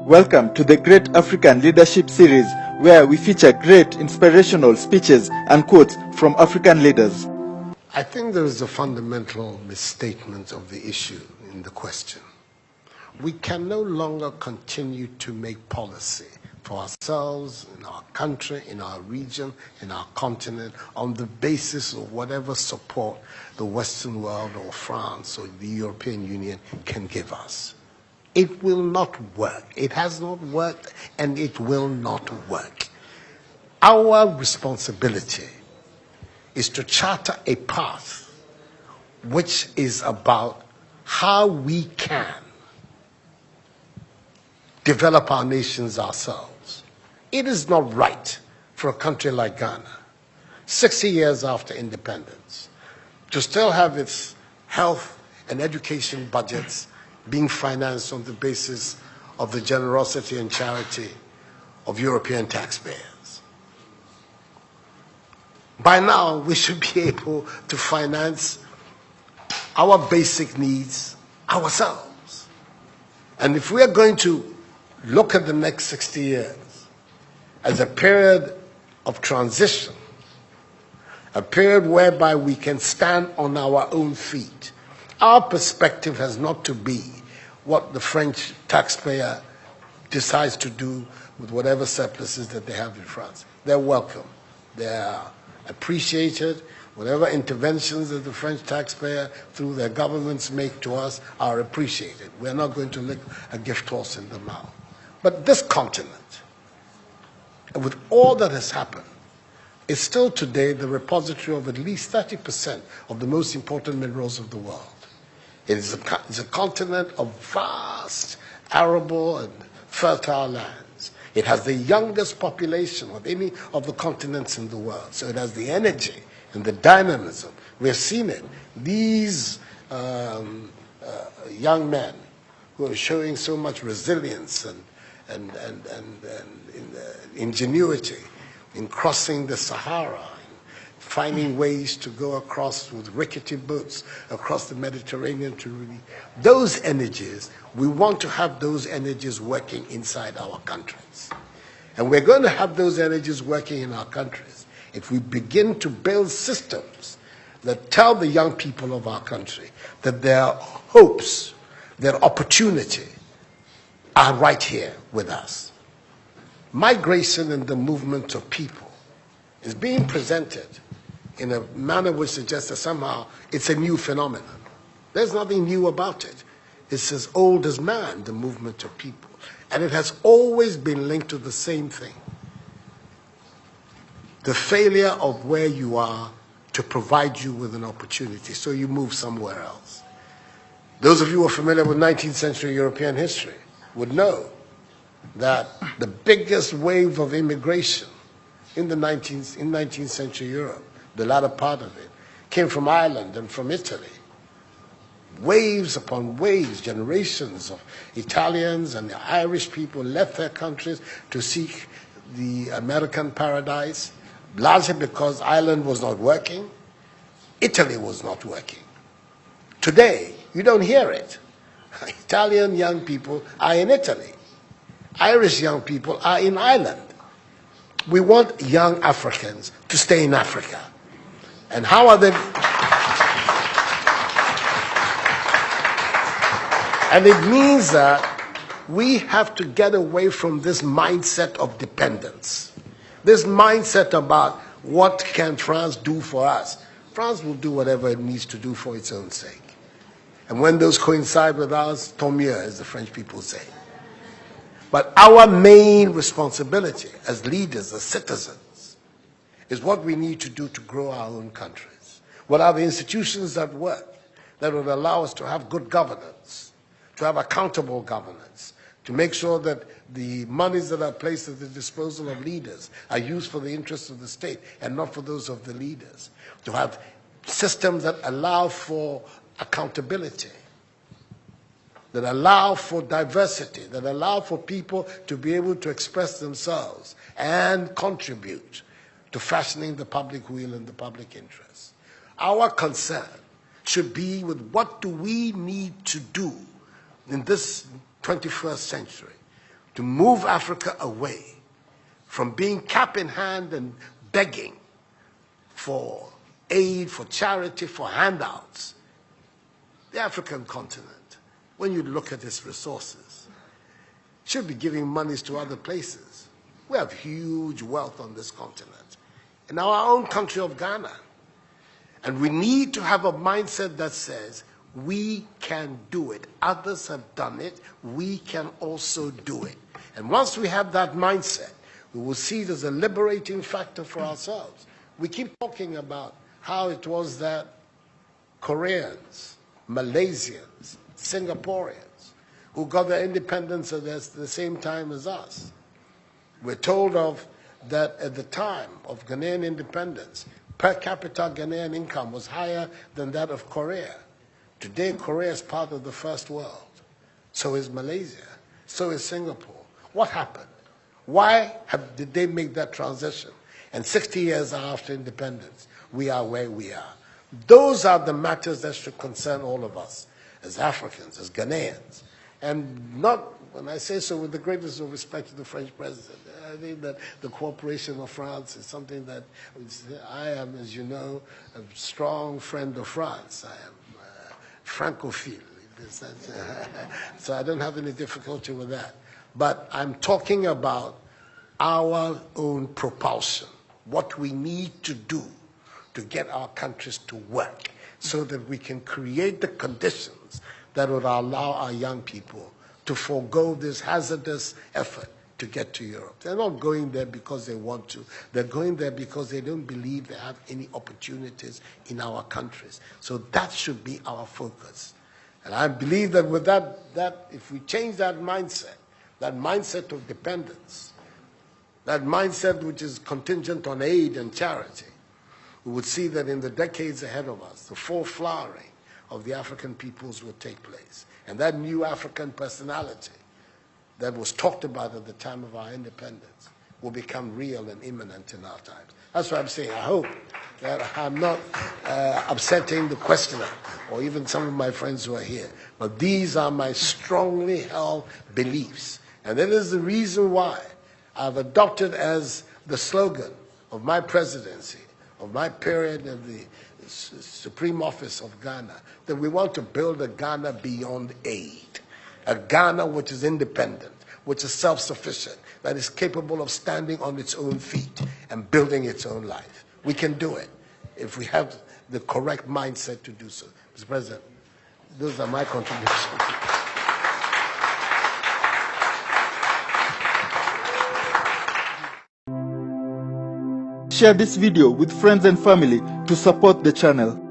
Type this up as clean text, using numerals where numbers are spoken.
Welcome to the Great African Leadership Series, where we feature great inspirational speeches and quotes from African leaders. I think there is a fundamental misstatement of the issue in the question. We can no longer continue to make policy for ourselves, in our country, in our region, in our continent, on the basis of whatever support the Western world or France or the European Union can give us. It will not work. It has not worked, and it will not work. Our responsibility is to charter a path which is about how we can develop our nations ourselves. It is not right for a country like Ghana, 60 years after independence, to still have its health and education budgets being financed on the basis of the generosity and charity of European taxpayers. By now, we should be able to finance our basic needs ourselves. And if we are going to look at the next 60 years as a period of transition, a period whereby we can stand on our own feet, our perspective has not to be what the French taxpayer decides to do with whatever surpluses that they have in France. They're welcome. They are appreciated. Whatever interventions that the French taxpayer through their governments make to us are appreciated. We're not going to lick a gift horse in the mouth. But this continent, with all that has happened, is still today the repository of at least 30% of the most important minerals of the world. It's a continent of vast, arable and fertile lands. It has the youngest population of any of the continents in the world. So it has the energy and the dynamism. We have seen it. These young men who are showing so much resilience and ingenuity in crossing the Sahara, finding ways to go across with rickety boats across the Mediterranean to really, those energies, we want to have those energies working inside our countries. And we're going to have those energies working in our countries if we begin to build systems that tell the young people of our country that their hopes, their opportunity are right here with us. Migration and the movement of people is being presented in a manner which suggests that somehow it's a new phenomenon. There's nothing new about it. It's as old as man, the movement of people. And it has always been linked to the same thing. The failure of where you are to provide you with an opportunity, so you move somewhere else. Those of you who are familiar with 19th century European history would know that the biggest wave of immigration in 19th century Europe, the latter part of it, came from Ireland and from Italy. Waves upon waves, generations of Italians and the Irish people left their countries to seek the American paradise, largely because Ireland was not working, Italy was not working. Today, you don't hear it. Italian young people are in Italy. Irish young people are in Ireland. We want young Africans to stay in Africa. And how are they? And it means that we have to get away from this mindset of dependence. This mindset about what can France do for us. France will do whatever it needs to do for its own sake. And when those coincide with ours, tant mieux, as the French people say. But our main responsibility as leaders, as citizens, is what we need to do to grow our own countries. What are the institutions that work, that would allow us to have good governance, to have accountable governance, to make sure that the monies that are placed at the disposal of leaders are used for the interests of the state and not for those of the leaders, to have systems that allow for accountability, that allow for diversity, that allow for people to be able to express themselves and contribute to fashioning the public will and the public interest. Our concern should be with what do we need to do in this 21st century to move Africa away from being cap in hand and begging for aid, for charity, for handouts. The African continent, when you look at its resources, should be giving monies to other places. We have huge wealth on this continent, in our own country of Ghana. And we need to have a mindset that says, we can do it. Others have done it. We can also do it. And once we have that mindset, we will see it as a liberating factor for ourselves. We keep talking about how it was that Koreans, Malaysians, Singaporeans, who got their independence at the same time as us. We're told of that at the time of Ghanaian independence, per capita Ghanaian income was higher than that of Korea. Today, Korea is part of the first world. So is Malaysia. So is Singapore. What happened? Why did they make that transition? And 60 years after independence, we are where we are. Those are the matters that should concern all of us as Africans, as Ghanaians. And not, when I say so with the greatest of respect to the French president, I think that the cooperation of France is something that I am, as you know, a strong friend of France. I am Francophile, so I don't have any difficulty with that. But I'm talking about our own propulsion, what we need to do to get our countries to work so that we can create the conditions that would allow our young people to forego this hazardous effort to get to Europe. They're not going there because they want to. They're going there because they don't believe they have any opportunities in our countries. So that should be our focus. And I believe that with that if we change that mindset of dependence, that mindset which is contingent on aid and charity, we would see that in the decades ahead of us, the full flowering of the African peoples will take place. And that new African personality that was talked about at the time of our independence will become real and imminent in our times. That's what I'm saying. I hope that I'm not upsetting the questioner or even some of my friends who are here. But these are my strongly held beliefs. And that is the reason why I've adopted as the slogan of my presidency, of my period of the Supreme Office of Ghana, that we want to build a Ghana beyond aid, a Ghana which is independent, which is self-sufficient, that is capable of standing on its own feet and building its own life. We can do it if we have the correct mindset to do so. Mr. President, those are my contributions. Share this video with friends and family to support the channel.